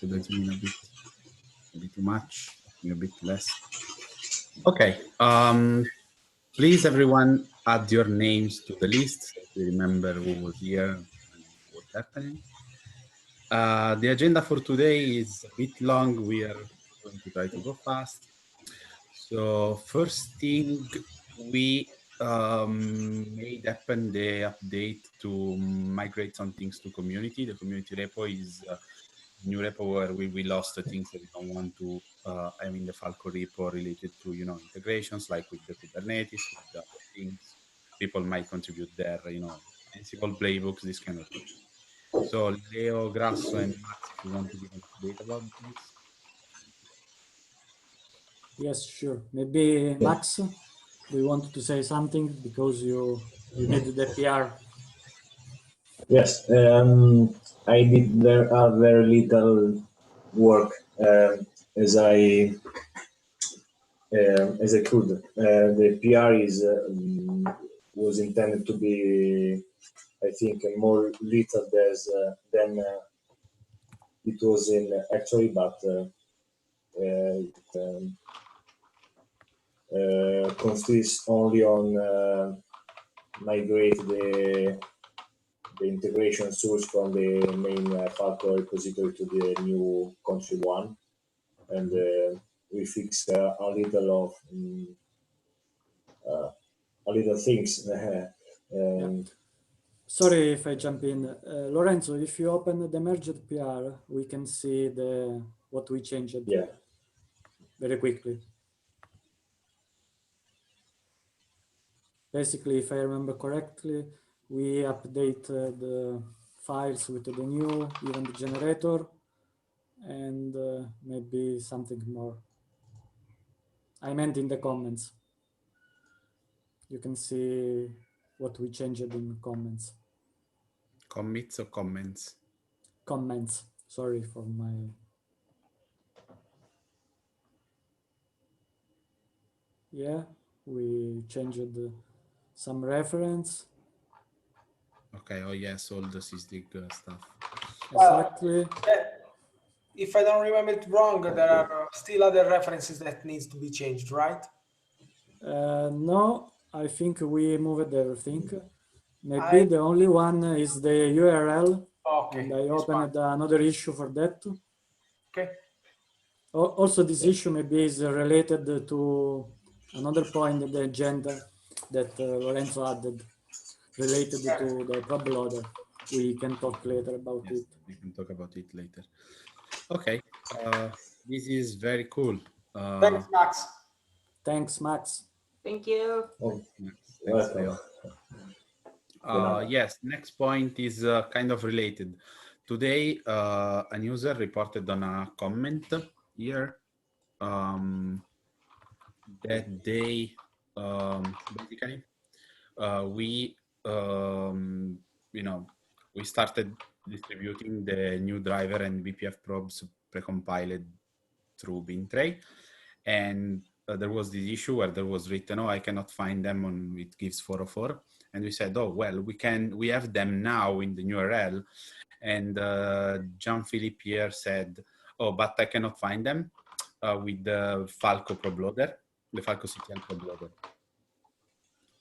Should I zoom in a bit too much, a bit less? Okay. Please, everyone, add your names to the list so we remember who was here and what's happening. The agenda for today is a bit long. We are going to try to go fast. So first thing, we made happen the update to migrate some things to community. The community repo is a new repo where we lost the things that we don't want to have in the Falco repo related to, integrations like with the Kubernetes, with the other things. People might contribute there, Ansible playbooks, this kind of thing. So Leo, Grasso, and Max, if you want to give an update about this. Yes, sure. Maybe Max, do you want to say something because you did the PR? Yes, I did very little work as I could. The PR was intended to be, I think, more little than it was in actually, but consists only on migrate the integration source from the main Falco repository to the new country one, and we fix a little things. Sorry if I jump in. Lorenzo, if you open the merged PR, we can see what we changed very quickly. Basically, if I remember correctly, we update the files with the new event generator and maybe something more. I meant in the comments. You can see what we changed in comments. Commits or comments? Comments. Sorry for my... Yeah, we changed some reference. Okay, oh yes, all the sysdig stuff. Exactly. If I don't remember it wrong, there are still other references that needs to be changed, right? No, I think we moved everything. Maybe the only one is the URL. Okay. And I opened another issue for that. Okay. Also, this issue maybe is related to another point in the agenda that Lorenzo added, related to the probe loader. We can talk later about it. We can talk about it later. Okay, this is very cool. Thanks, Max. Thanks, Max. Thank you. Thanks, Leo. Yes, next point is kind of related. Today, a user reported on a comment here that they basically we started distributing the new driver and BPF probes precompiled through Bintray, and there was this issue where there was written, "Oh, I cannot find them on it gives 404," and we said, "Oh well, we have them now in the new URL," and Jean-Philippe here said, "Oh, but I cannot find them with the Falco probe loader, the Falco CTL probe loader."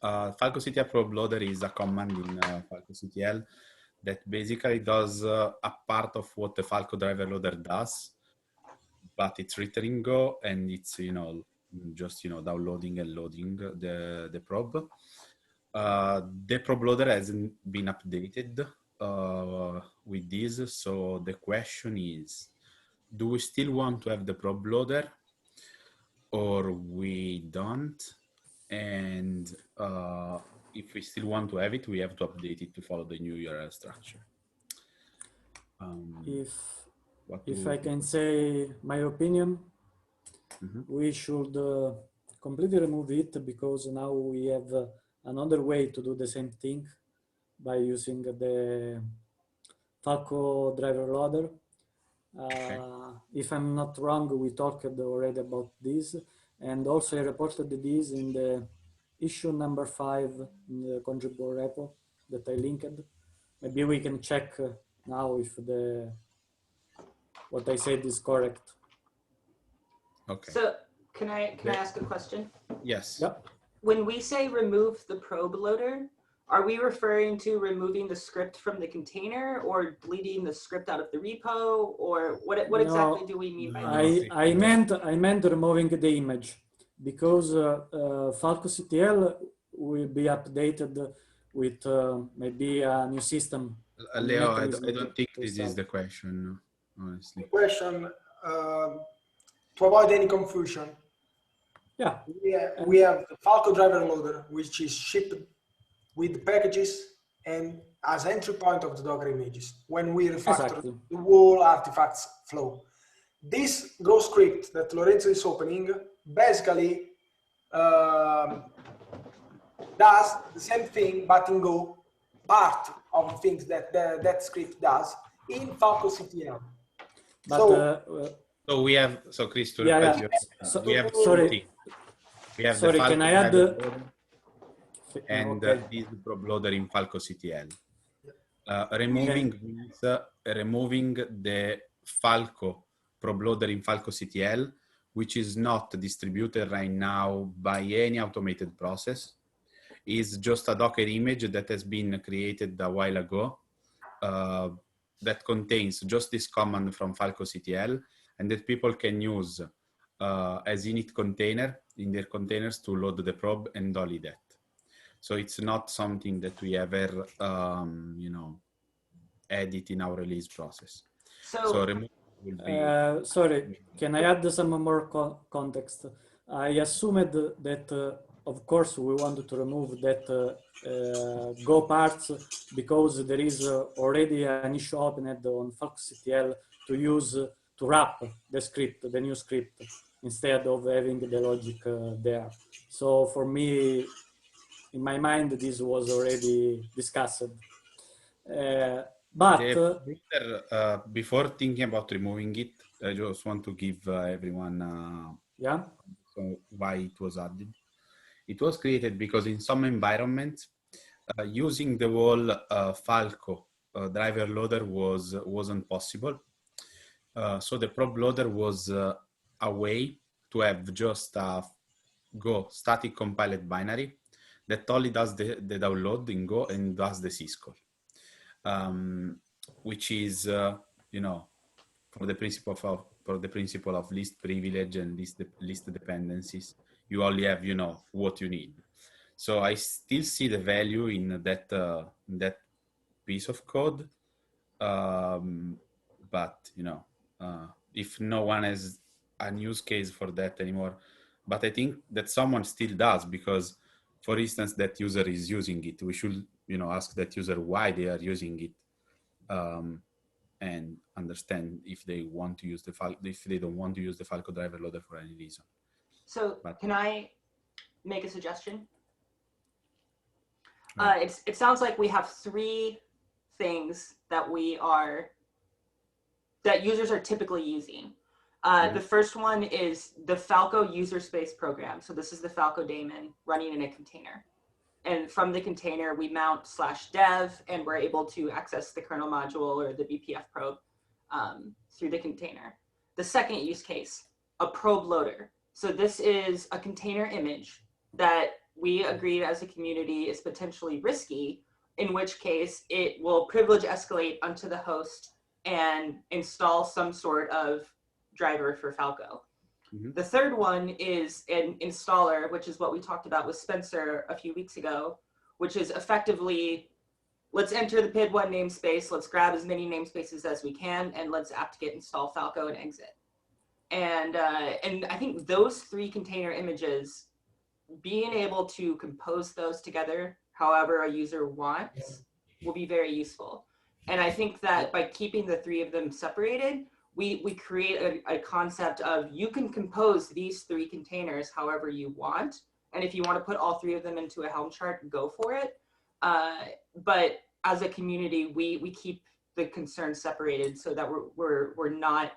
Falco CTL probe loader is a command in Falco CTL that basically does a part of what the Falco driver loader does, but it's written in Go and it's just downloading and loading the probe. The probe loader hasn't been updated with this, so the question is, do we still want to have the probe loader or we don't? And if we still want to have it, we have to update it to follow the new URL structure. If I can say my opinion, we should completely remove it, because now we have another way to do the same thing by using the Falco driver loader. If I'm not wrong, we talked already about this, and also I reported this in the issue number 5 in the contribute repo that I linked. Maybe we can check now if what I said is correct. Okay. So can I ask a question? Yes. Yep. When we say remove the probe loader, are we referring to removing the script from the container or deleting the script out of the repo, or what exactly do we mean by this? I meant removing the image, because Falco CTL will be updated with maybe a new system. Leo, I don't think this is the question, honestly. The question, to avoid any confusion, Yeah. we have the Falco driver loader, which is shipped with packages and as entry point of the Docker images when we refactor the whole artifacts flow. This Go script that Lorenzo is opening basically does the same thing, but in Go, part of things that that script does in Falco CTL. But, so we have, so Chris, to we have sorry, we have the Falco can I add and this probe loader in Falco CTL. Removing the Falco probe loader in Falco CTL, which is not distributed right now by any automated process, is just a Docker image that has been created a while ago that contains just this command from Falco CTL, and that people can use as init container in their containers to load the probe and dolly that. So it's not something that we ever, edit in our release process. So remove will be... sorry, can I add some more context? I assumed that, of course, we wanted to remove that Go parts because there is already an issue opened on Falco CTL to wrap the script, the new script, instead of having the logic there. So for me, in my mind, this was already discussed. But before thinking about removing it, I just want to give everyone so why it was added. It was created because in some environments, using the whole Falco driver loader wasn't possible. So the probe loader was a way to have just a Go static compiled binary that only does the download in Go and does the syscall, which is, for the principle of least privilege and least dependencies, you only have, what you need. So I still see the value in that piece of code, but if no one has a use case for that anymore. But I think that someone still does, because, for instance, that user is using it. We should, ask that user why they are using it, and understand if they want to use if they don't want to use the Falco driver loader for any reason. So, can I make a suggestion? It sounds like we have three things that users are typically using. The first one is the Falco user space program. So this is the Falco daemon running in a container. And from the container, we mount /dev, and we're able to access the kernel module or the BPF probe through the container. The second use case, a probe loader. So this is a container image that we agreed as a community is potentially risky, in which case it will privilege escalate onto the host and install some sort of driver for Falco. Mm-hmm. The third one is an installer, which is what we talked about with Spencer a few weeks ago, which is effectively, let's enter the PID1 namespace, let's grab as many namespaces as we can, and let's apt-get install Falco and exit. And I think those three container images, being able to compose those together however a user wants will be very useful. And I think that by keeping the three of them separated, we create a concept of you can compose these three containers however you want. And if you want to put all three of them into a Helm chart, go for it. But as a community, we keep the concerns separated so that we're not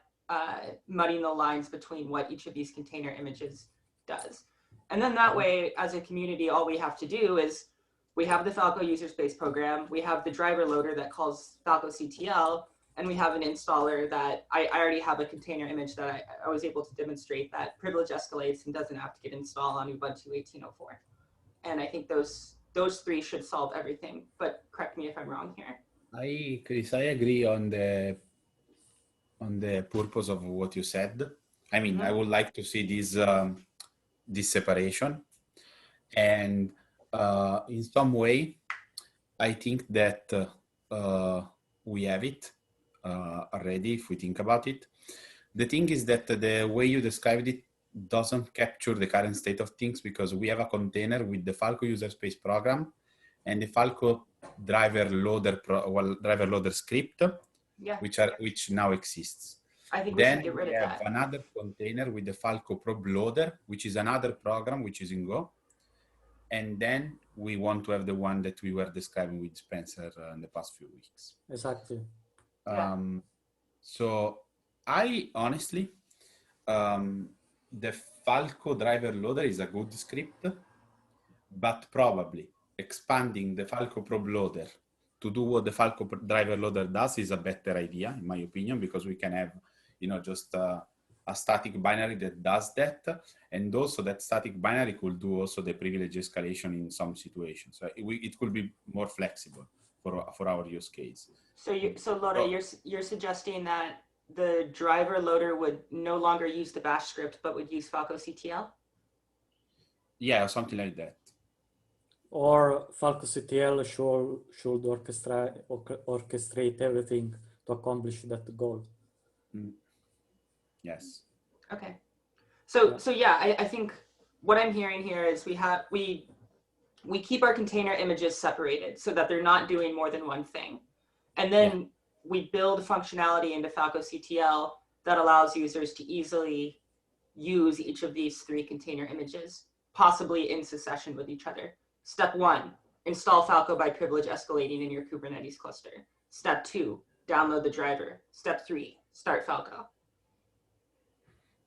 muddying the lines between what each of these container images does. And then that way, as a community, all we have to do is we have the Falco user space program, we have the driver loader that calls Falco CTL, and we have an installer that I already have a container image that I was able to demonstrate that privilege escalates and doesn't have to get installed on Ubuntu 18.04. And I think those three should solve everything, but correct me if I'm wrong here. Chris, I agree on the purpose of what you said. I mean, I would like to see this separation, and in some way, I think that we have it already if we think about it. The thing is that the way you described it doesn't capture the current state of things, because we have a container with the Falco user space program and the Falco driver loader script, which now exists. I think we should get rid of that. Then we have another container with the Falco probe loader, which is another program which is in Go. And then we want to have the one that we were describing with Spencer in the past few weeks. Exactly. So I honestly, the Falco driver loader is a good script, but probably expanding the Falco probe loader to do what the Falco driver loader does is a better idea, in my opinion, because we can have, just a static binary that does that, and also that static binary could do also the privilege escalation in some situations. So it could be more flexible for our use case. So Loda, you're suggesting that the driver loader would no longer use the bash script, but would use Falco CTL? Yeah, or something like that. Or Falco CTL should orchestrate everything to accomplish that goal. Yes. Okay. So yeah, I think what I'm hearing here is we keep our container images separated so that they're not doing more than one thing. And then we build functionality into Falco CTL that allows users to easily use each of these three container images, possibly in succession with each other. Step 1, install Falco by privilege escalating in your Kubernetes cluster. Step 2, download the driver. Step 3, start Falco.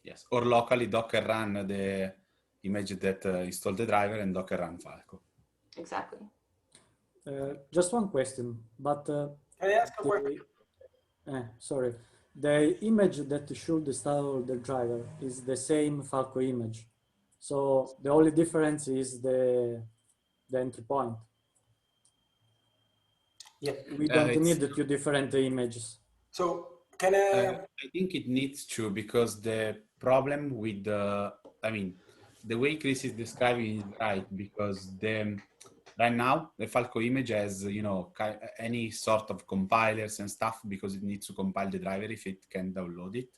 Yes, or locally Docker run the image that installed the driver and Docker run Falco. Exactly. Just one question, but can I ask a question? Sorry, the image that should install the driver is the same Falco image. So the only difference is the entry point. Yeah, we don't need the two different images. So can I think it needs to, because the problem with the way Chris is describing is right, because right now the Falco image has any sort of compilers and stuff, because it needs to compile the driver if it can download it,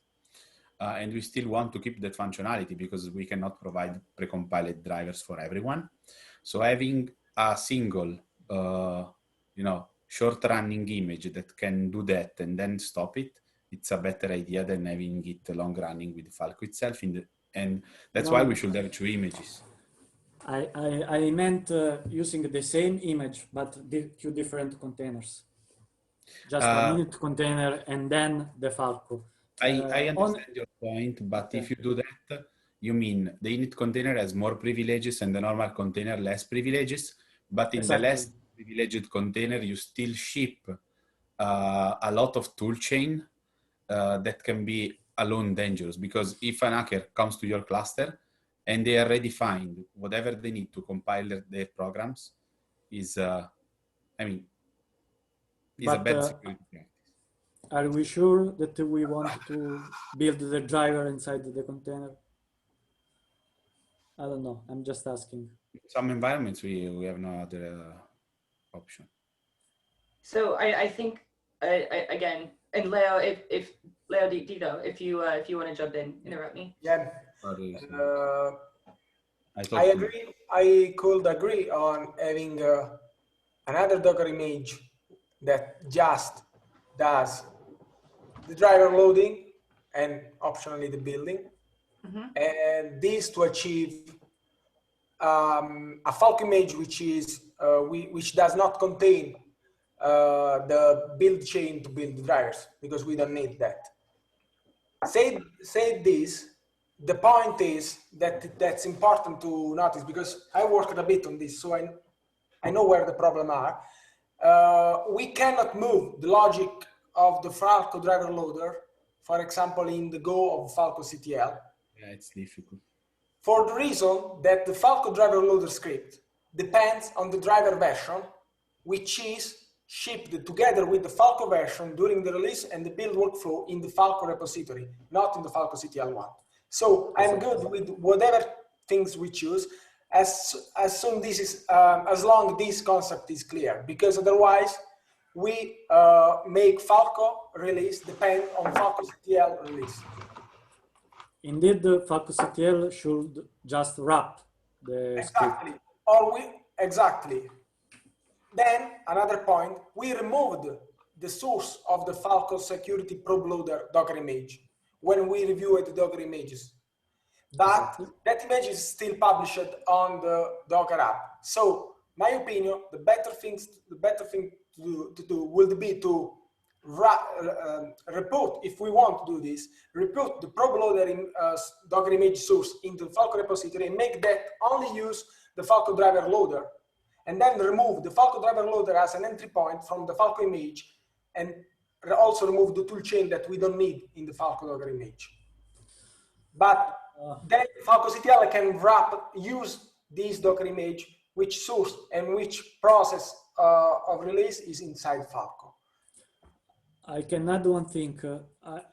and we still want to keep that functionality because we cannot provide precompiled drivers for everyone. So having a single short running image that can do that and then stop it, it's a better idea than having it long running with Falco itself. And that's why we should have two images. I meant using the same image, but two different containers. Just a init container and then the Falco. I understand your point, but if you do that, you mean the init container has more privileges and the normal container less privileges, but in the less privileged container, you still ship a lot of toolchain that can be alone dangerous, because if an hacker comes to your cluster and they already find whatever they need to compile their programs, is a bad security practice. Are we sure that we want to build the driver inside the container? I don't know. I'm just asking. In some environments, we have no other option. So I think again, and Leo, if Leo Dito, if you want to jump in, interrupt me. Yeah. I agree. I could agree on having another Docker image that just does the driver loading and optionally the building, and this to achieve a Falco image which does not contain the build chain to build the drivers, because we don't need that. Say this, the point is that that's important to notice, because I worked a bit on this, so I know where the problem are. We cannot move the logic of the Falco driver loader, for example, in the Go of Falco CTL. Yeah, it's difficult. For the reason that the Falco driver loader script depends on the driver version, which is shipped together with the Falco version during the release and the build workflow in the Falco repository, not in the Falco CTL one. So I'm good with whatever things we choose, as soon this is as long this concept is clear, because otherwise we make Falco release depend on Falco CTL release. Indeed, the Falco CTL should just wrap the exactly script. Or exactly. Then another point, we removed the source of the Falco security probe loader Docker image when we reviewed the Docker images. But that image is still published on the Docker app. So my opinion, the better thing to do will be to report, if we want to do this, report the probe loader in Docker image source into the Falco repository and make that only use the Falco driver loader, and then remove the Falco driver loader as an entry point from the Falco image, and also remove the toolchain that we don't need in the Falco Docker image. But then Falco CTL can use this Docker image, which source and which process of release is inside Falco. I can add one thing.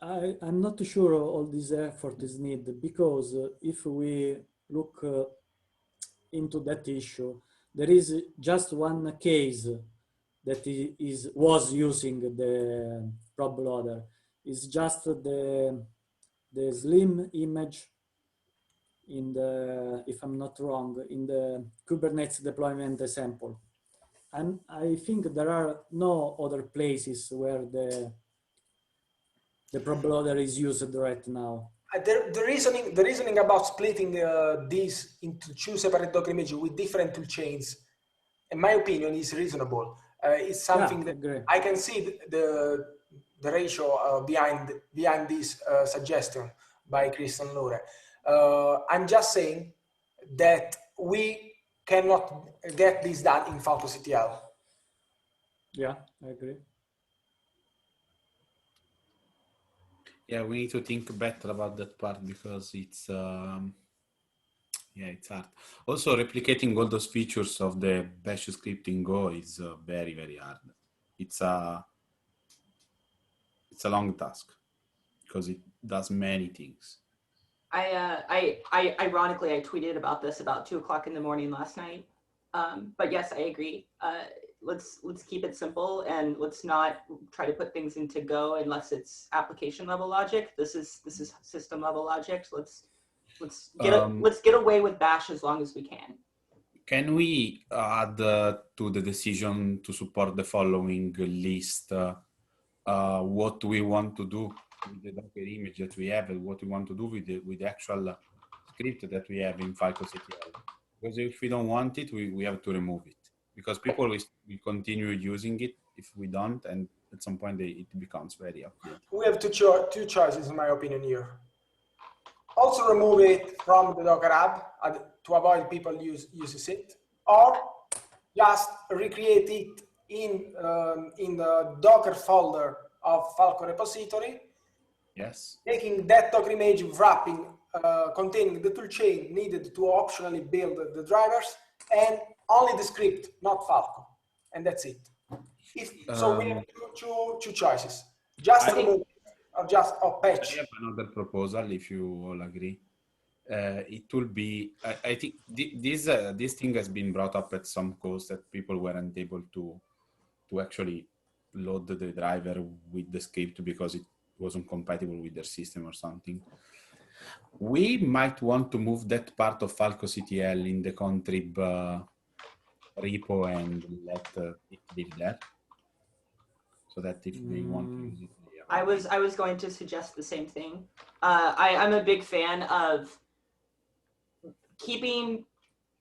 I'm not sure all this effort is needed, because if we look into that issue, there is just one case that was using the probe loader. It's just the slim image in the, if I'm not wrong, in the Kubernetes deployment example. And I think there are no other places where the probe loader is used right now. The reasoning about splitting these into two separate Docker images with different toolchains, in my opinion, is reasonable. It's something that I can see the ratio behind this suggestion by Christian Lore. I'm just saying that we cannot get this done in Falco CTL. Yeah, I agree. Yeah, we need to think better about that part, because it's yeah, it's hard. Also, replicating all those features of the bash script in Go is very, very hard. It's a long task because it does many things. Ironically, I tweeted about this about 2 o'clock in the morning last night. But yes, I agree. Let's keep it simple, and let's not try to put things into Go unless it's application level logic. This is system level logic. So let's get away with bash as long as we can. Can we add to the decision to support the following list what we want to do with the Docker image that we have, and what we want to do with the actual script that we have in Falco CTL? Because if we don't want it, we have to remove it, because people will continue using it if we don't, and at some point it becomes very outdated. We have two choices, in my opinion, here. Also remove it from the Docker app to avoid people uses it, or just recreate it in the Docker folder of Falco repository. Yes. Taking that Docker image, wrapping, containing the toolchain needed to optionally build the drivers, and only the script, not Falco, and that's it. So we have two choices: just remove it, or patch. I have another proposal, if you all agree. It will be, I think this thing has been brought up at some cost, that people weren't able to actually load the driver with the script because it wasn't compatible with their system or something. We might want to move that part of Falco CTL in the contrib repo and let it live there, so that if they want to use it. I was going to suggest the same thing. I'm a big fan of keeping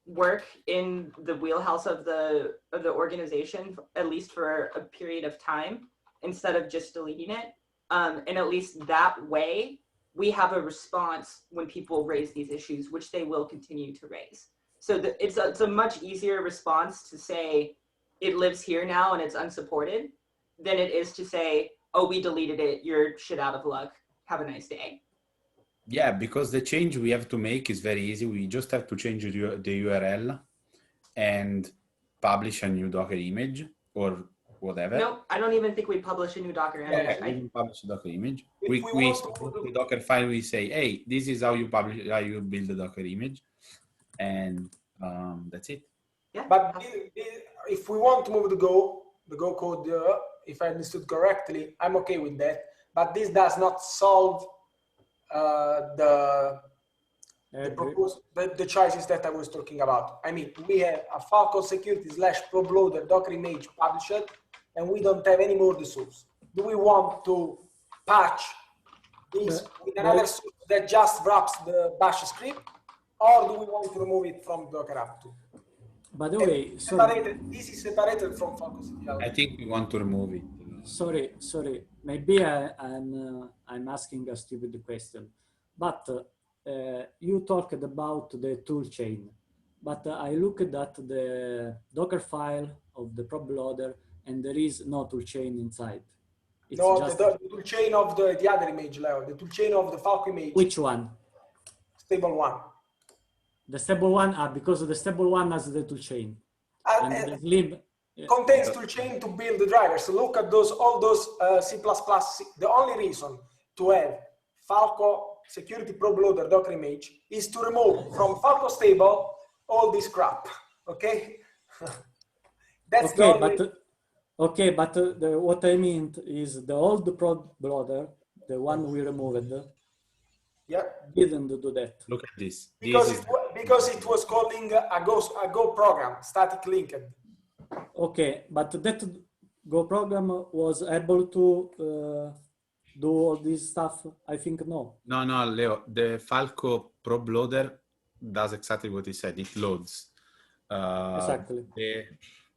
work in the wheelhouse of the organization, at least for a period of time, instead of just deleting it. And at least that way, we have a response when people raise these issues, which they will continue to raise. So it's a much easier response to say it lives here now and it's unsupported, than it is to say oh, we deleted it, you're shit out of luck, have a nice day. Yeah, because the change we have to make is very easy. We just have to change the URL and publish a new Docker image or whatever. No, I don't even think we publish a new Docker image. Yeah, we can publish a Docker image. We support the Docker file. We say, hey, this is how you build the Docker image, and that's it. Yeah. But if we want to move the Go code, if I understood correctly, I'm okay with that. But this does not solve the choices that I was talking about. I mean, we have a Falco security / ProbLoader Docker image published, and we don't have any more the source. Do we want to patch this with another source that just wraps the bash script, or do we want to remove it from Docker app too? By the way, this is separated from Falco CTL. I think we want to remove it. Sorry. Maybe I'm asking a stupid question, but you talked about the toolchain, but I looked at the Docker file of the ProbLoader, and there is no toolchain inside. It's no, just the toolchain of the other image, Leo. The toolchain of the Falco image. Which one? Stable one. The stable one, because the stable one has the toolchain. And the Slim contains toolchain to build the drivers. So look at all those C++. The only reason to have Falco security ProbLoader Docker image is to remove from Falco stable all this crap. Okay. That's okay, but what I mean is the old ProbLoader, the one we removed. Yeah. Didn't do that. Look at this. Because it was calling a Go program, static linked. Okay, but that Go program was able to do all this stuff? I think no. No, Leo. The Falco ProbLoader does exactly what he said. It loads. Exactly.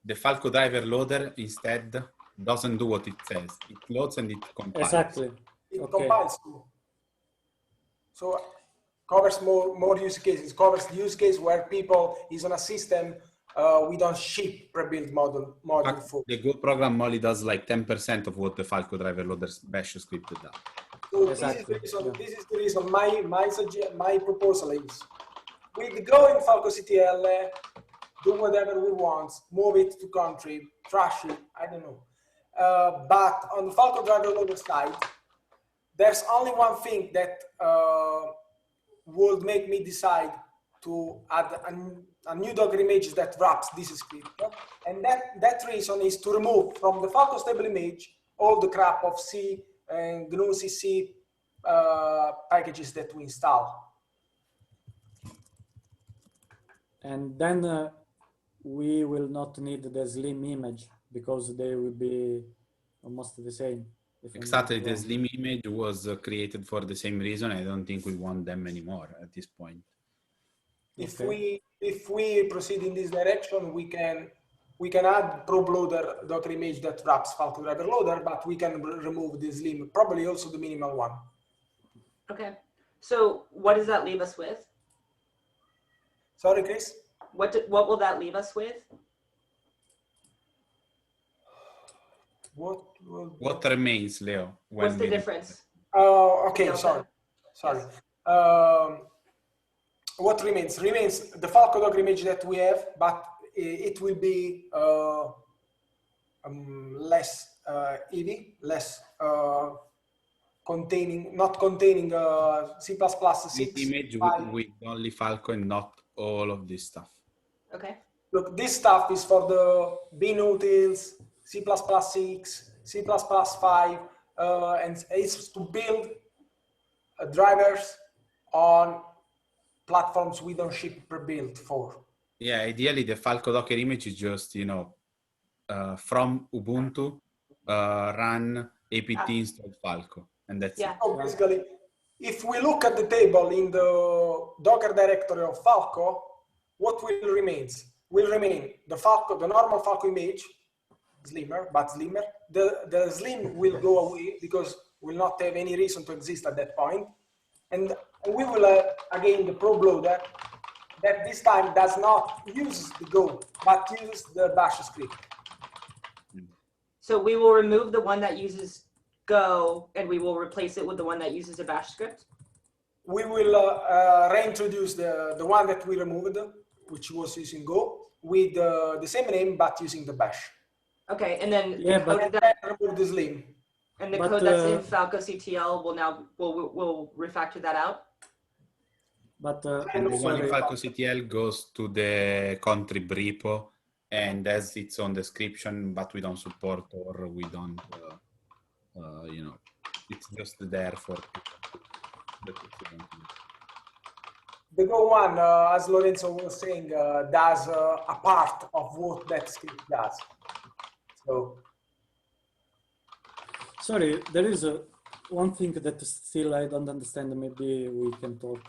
The Falco driver loader instead doesn't do what it says. It loads and it compiles. Exactly. It compiles too. So covers more use cases. Covers the use case where people is on a system we don't ship pre-built module for. The Go program only does like 10% of what the Falco driver loader bash script does. So exactly. This is the reason my proposal is with Go and Falco CTL, do whatever we want, move it to country, trash it, I don't know. But on the Falco driver loader side, there's only one thing that would make me decide to add a new Docker image that wraps this script. And that reason is to remove from the Falco stable image all the crap of C and GNU CC packages that we install. And then we will not need the Slim image because they will be almost the same. Exactly, the Slim image was created for the same reason. I don't think we want them anymore at this point. If we proceed in this direction, we can add ProbLoader Docker image that wraps Falco driver loader, but we can remove the Slim, probably also the minimal one. Okay, so what does that leave us with? Sorry, Chris? What will that leave us with? What remains, Leo? What's the difference? Okay, sorry. What remains? Remains the Falco Docker image that we have, but it will be less heavy, less not containing C++ 6. This image with only Falco and not all of this stuff. Okay. Look, this stuff is for the binutils, C++ 6, C++ 5, and it's to build drivers on platforms we don't ship pre-built for. Yeah, ideally the Falco Docker image is just, from Ubuntu, run apt install Falco, and that's it. So basically, if we look at the table in the Docker directory of Falco, what will remain? Will remain the Falco, the normal Falco image, slimmer. The Slim will go away because will not have any reason to exist at that point. And we will again the ProbLoader that this time does not use the Go, but uses the bash script. So we will remove the one that uses go and we will replace it with the one that uses a bash script? We will reintroduce the one that we removed, which was using Go, with the same name but using the bash. Okay, and then Yeah, the code remove the slim. And the code that's in Falco CTL will now will refactor that out. But and the one in Falco CTL goes to the contrib repo, and as its own description, but we don't support or we don't, you know, it's just there for people. The Go one, as Lorenzo was saying, does a part of what that script does. So, sorry, there is one thing that still I don't understand. Maybe we can talk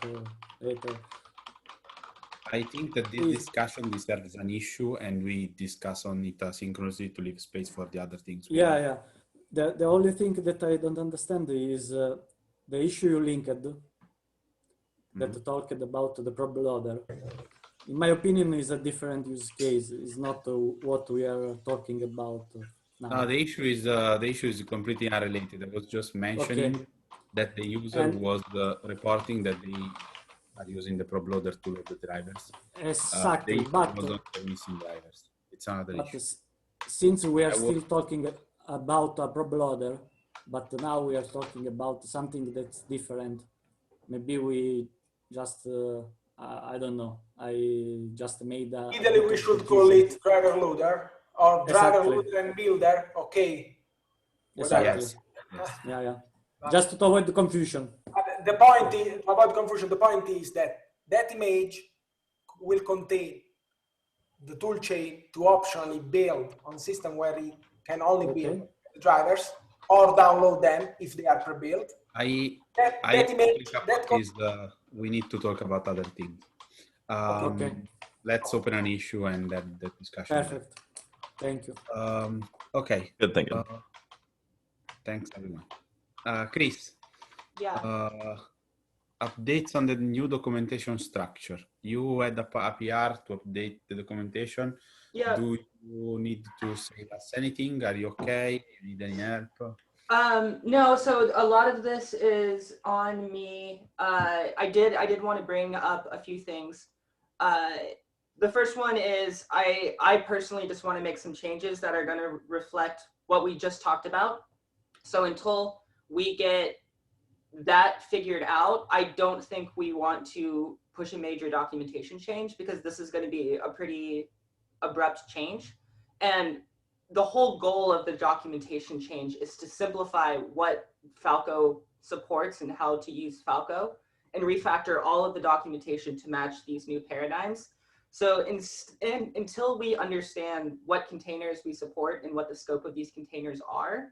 later. I think that this discussion deserves an issue, and we discuss on it asynchronously to leave space for the other things. Yeah. The only thing that I don't understand is the issue you linked that talked about the probe loader. In my opinion, is a different use case. It's not what we are talking about now. No, the issue is completely unrelated. I was just mentioning that the user was reporting that they are using the probe loader to load the drivers. Exactly, but missing drivers. It's another issue. Since we are still talking about a probe loader, but now we are talking about something that's different. Maybe we just I don't know. I just made a. Either we should call it driver loader or driver loader and builder. Okay. Exactly. Yeah. Just to avoid the confusion. The point is about confusion. The point is that that image will contain the tool chain to optionally build on system where it can only build the drivers or download them if they are pre-built. We need to talk about other things. Let's open an issue and then the discussion. Perfect. Thank you. Okay. Good thinking. Thanks, everyone. Chris. Yeah. Updates on the new documentation structure. You had a PR to update the documentation. Yeah. Do you need to say us anything? Are you okay? You need any help? No, so a lot of this is on me. I did want to bring up a few things. The first one is I personally just want to make some changes that are going to reflect what we just talked about. So until we get that figured out, I don't think we want to push a major documentation change because this is going to be a pretty abrupt change. And the whole goal of the documentation change is to simplify what Falco supports and how to use Falco and refactor all of the documentation to match these new paradigms. So until we understand what containers we support and what the scope of these containers are,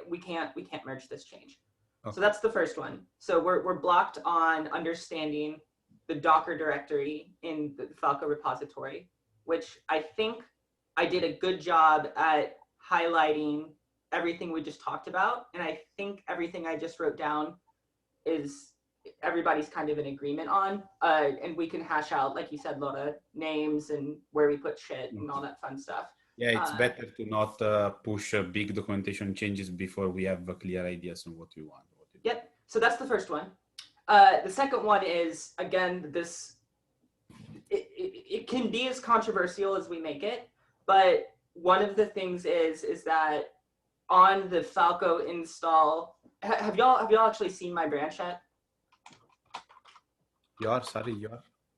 we can't merge this change. Okay. So that's the first one. So we're blocked on understanding the Docker directory in the Falco repository, which I think I did a good job at highlighting everything we just talked about. And I think everything I just wrote down is everybody's kind of in agreement on. And we can hash out, like you said, Laura, names and where we put shit and all that fun stuff. Yeah, it's better to not push big documentation changes before we have clear ideas on what we want. Yep. So that's the first one. The second one is, again, it can be as controversial as we make it, but one of the things is that on the Falco install, have y'all actually seen my branch yet? Your?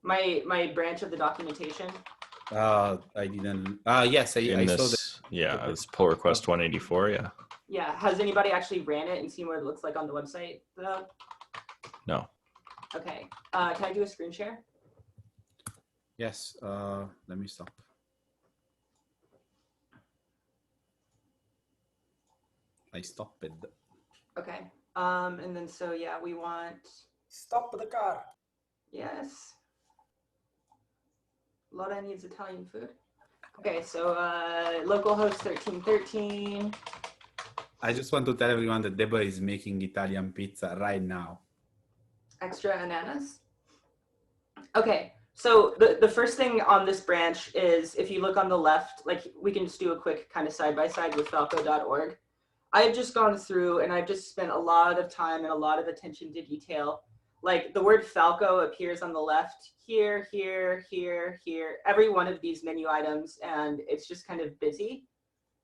My branch of the documentation. I didn't. Yes, I saw that. Yeah, it's pull request 184. Yeah. Yeah. Has anybody actually ran it and seen what it looks like on the website though? No. Okay. Can I do a screen share? Yes. Let me stop. I stopped it. Okay. And then so yeah, we want. Stop the car. Yes. Laura needs Italian food. Okay, so localhost 1313. I just want to tell everyone that Deborah is making Italian pizza right now. Extra ananas? Okay, so the first thing on this branch is if you look on the left, like we can just do a quick kind of side-by-side with falco.org. I've just gone through and I've just spent a lot of time and a lot of attention to detail. Like the word Falco appears on the left here, here, here, here, every one of these menu items, and it's just kind of busy.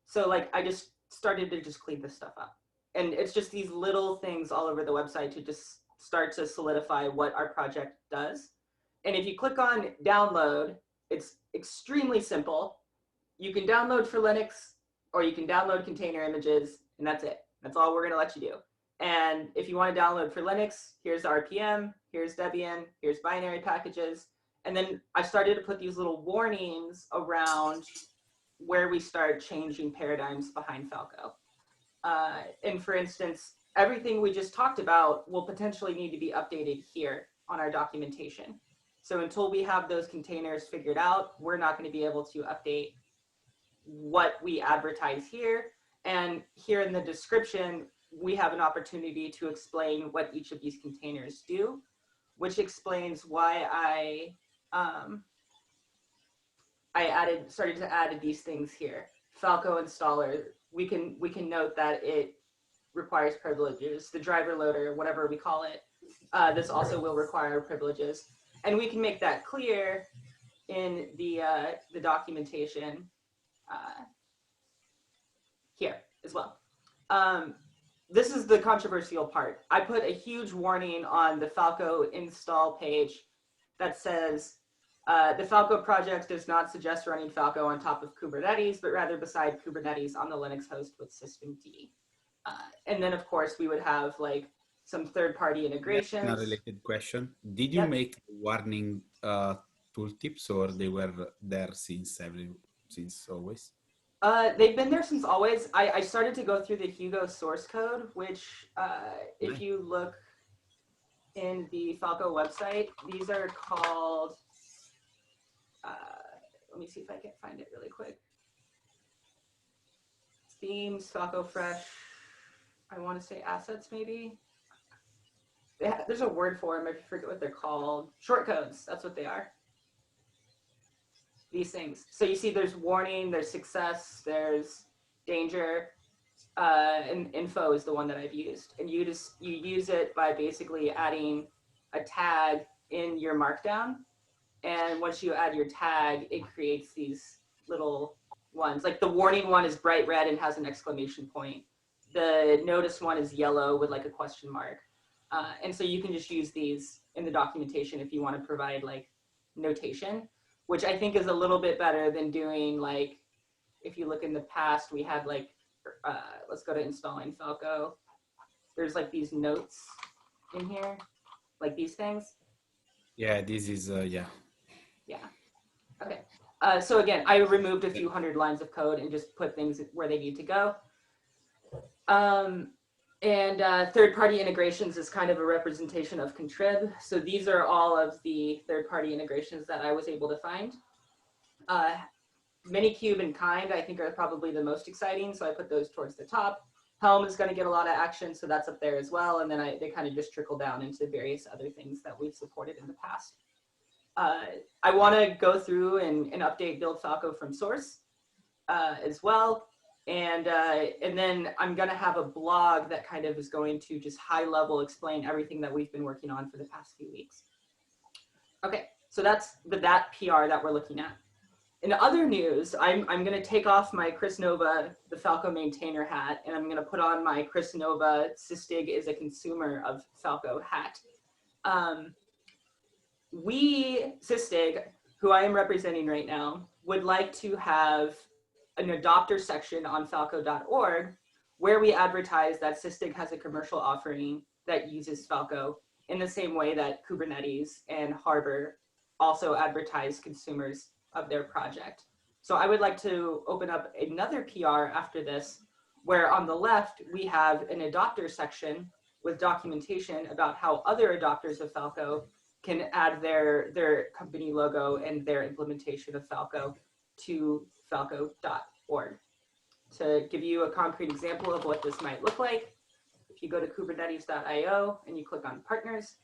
So like I just started to just clean this stuff up. And it's just these little things all over the website to just start to solidify what our project does. And if you click on download, it's extremely simple. You can download for Linux or you can download container images, and that's it. That's all we're gonna let you do. And if you want to download for Linux, here's RPM, here's Debian, here's binary packages. And then I started to put these little warnings around where we start changing paradigms behind Falco. And for instance, everything we just talked about will potentially need to be updated here on our documentation. So until we have those containers figured out, we're not going to be able to update what we advertise here. And here in the description, we have an opportunity to explain what each of these containers do, which explains why I started to add these things here. Falco installer, we can note that it requires privileges. The driver loader, whatever we call it, this also will require privileges, and we can make that clear in the documentation here as well. This is the controversial part. I put a huge warning on the Falco install page that says, the Falco project does not suggest running Falco on top of Kubernetes, but rather beside Kubernetes on the Linux host with systemd. And then, of course, we would have like some third-party integrations. A related question. Did you make warning tooltips, or they were there since always? They've been there since always. I started to go through the Hugo source code, which if you look in the Falco website, these are called, let me see if I can find it really quick. Themes, Falco Fresh, I want to say assets maybe. There's a word for them, I forget what they're called. Shortcodes, that's what they are. These things. So you see there's warning, there's success, there's danger, and info is the one that I've used. And you use it by basically adding a tag in your markdown. And once you add your tag, it creates these little ones. Like the warning one is bright red and has an exclamation point. The notice one is yellow with like a question mark. And so you can just use these in the documentation if you want to provide like notation, which I think is a little bit better than doing like, if you look in the past, we had like, let's go to installing Falco. There's like these notes in here, like these things. Yeah, this is, yeah. Yeah, okay. So again, I removed a few hundred lines of code and just put things where they need to go. And third-party integrations is kind of a representation of contrib. So these are all of the third-party integrations that I was able to find. Minikube and Kind, I think, are probably the most exciting. So I put those towards the top. Helm is going to get a lot of action, so that's up there as well. And then they kind of just trickle down into various other things that we've supported in the past. I want to go through and update Build Falco from source as well. And then I'm going to have a blog that kind of is going to just high level explain everything that we've been working on for the past few weeks. Okay, so that's that PR that we're looking at. In other news, I'm going to take off my Chris Nova, the Falco maintainer hat, and I'm going to put on my Chris Nova Sysdig is a consumer of Falco hat. We, Sysdig, who I am representing right now, would like to have an adopter section on falco.org where we advertise that Sysdig has a commercial offering that uses Falco in the same way that Kubernetes and Harbor also advertise consumers of their project. So I would like to open up another PR after this, where on the left, we have an adopter section with documentation about how other adopters of Falco can add their company logo and their implementation of Falco to falco.org. To give you a concrete example of what this might look like, if you go to kubernetes.io and you click on partners,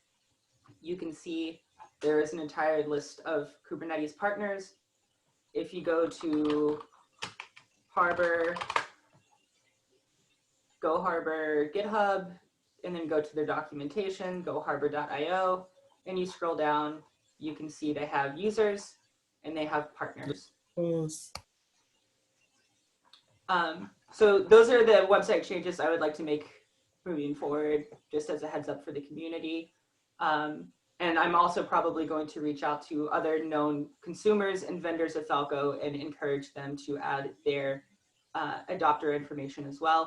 you can see there is an entire list of Kubernetes partners. If you go to Harbor, Go Harbor GitHub, and then go to their documentation, goharbor.io, and you scroll down, you can see they have users and they have partners. So those are the website changes I would like to make moving forward, just as a heads up for the community. And I'm also probably going to reach out to other known consumers and vendors of Falco and encourage them to add their adopter information as well.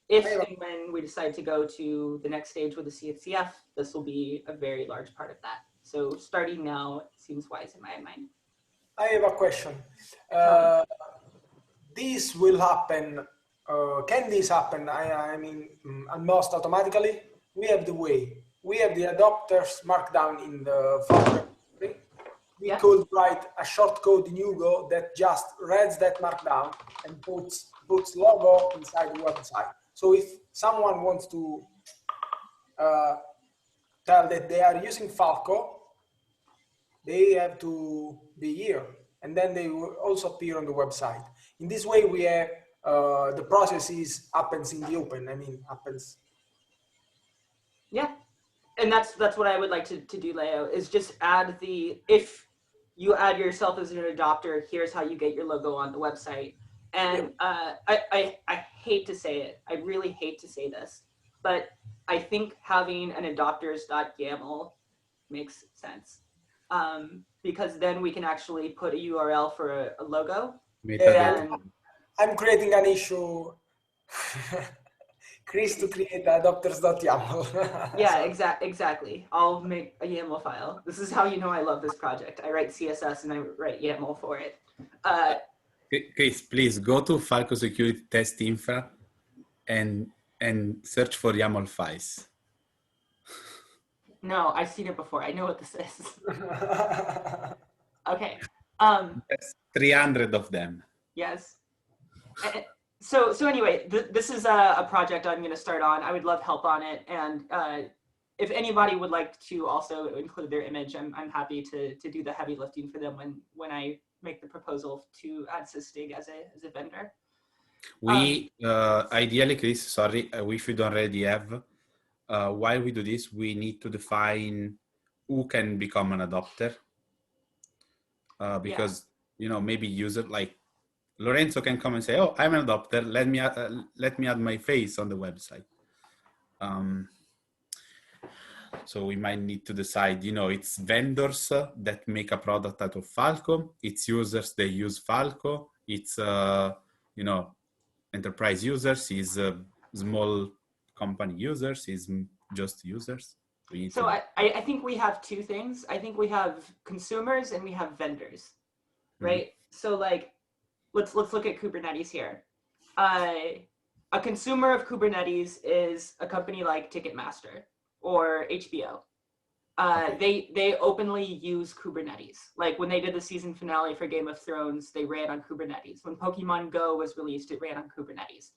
If and when we decide to go to the next stage with the CNCF, this will be a very large part of that. So starting now seems wise in my mind. I have a question. This will happen, can this happen, I mean, almost automatically? We have the way. We have the adopters marked down in the Falco. We could write a short code in Hugo that just reads that markdown and puts logo inside the website. So if someone wants to tell that they are using Falco, they have to be here, and then they will also appear on the website. In this way, we have the process happens in the open. I mean, happens. Yeah, and that's what I would like to do, Leo, is just add if you add yourself as an adopter, here's how you get your logo on the website. And I hate to say it, I really hate to say this, but I think having an adopters.yaml makes sense. Because then we can actually put a URL for a logo. And I'm creating an issue, Chris, to create adopters.yaml. Yeah, exactly. I'll make a YAML file. This is how you know I love this project. I write CSS and I write YAML for it. Chris, please go to Falco Security Test Infra and search for YAML files. No, I've seen it before. I know what this is. Okay. There's 300 of them. Yes. So anyway, this is a project I'm going to start on. I would love help on it. And if anybody would like to also include their image, I'm happy to do the heavy lifting for them when I make the proposal to add Sysdig as a vendor. We ideally, Chris, sorry, if you don't already have, while we do this, we need to define who can become an adopter. Because, maybe user like Lorenzo can come and say, oh, I'm an adopter. Let me add my face on the website. So we might need to decide, it's vendors that make a product out of Falco. It's users that use Falco. It's, enterprise users, is small company users, is just users. So I think we have two things. I think we have consumers and we have vendors, right? Mm-hmm. So like, let's look at Kubernetes here. A consumer of Kubernetes is a company like Ticketmaster or HBO. They openly use Kubernetes. Like when they did the season finale for Game of Thrones, they ran on Kubernetes. When Pokemon Go was released, it ran on Kubernetes.